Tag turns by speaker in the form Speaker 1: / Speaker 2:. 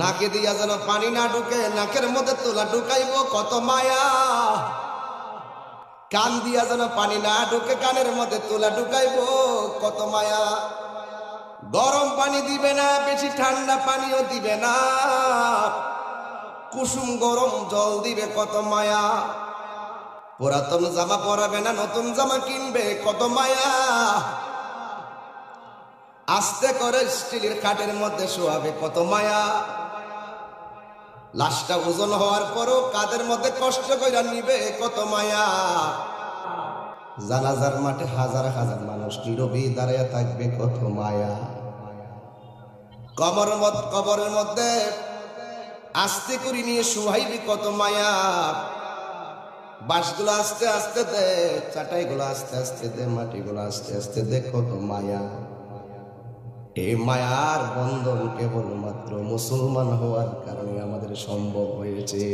Speaker 1: নাকে দিয়া যেন পানি না ঢুকে, নাকের মধ্যে তুলা ঢুকাইব কত মায়া। কান দিয়া যেন পানি না ঢুকে, কানের মধ্যে তুলা ঢুকাইব কত মায়া। গরম পানি দিবে না, বেশি ঠান্ডা পানিও দিবে না, কুসুম গরম জল দিবে কত মায়া। পুরাতন জামা পরাবে না, নতুন জামা কিনবে কত মায়া। আস্তে করে স্টিলের খাটের মধ্যে শোয়াবে কত মায়া। লাশটা ওজন হওয়ার পরও কাদের মধ্যে কষ্ট করে নিবে কত মায়া। জানাজার মাঠে হাজার হাজার মানুষ নীরবে দাঁড়িয়ে থাকবে কত মায়া। কবরের মধ্যে আস্তে করে নিয়ে শোয়াইবে কত মায়া। বাঁশগুলো আস্তে আস্তে দে, চাটাইগুলো আস্তে আস্তে দে, মাটিগুলো আস্তে আস্তে দে কত মায়া। এই মায়ার বন্ধন কেবলমাত্র মুসলমান হওয়ার কারণে আমাদের সম্ভব হয়েছে।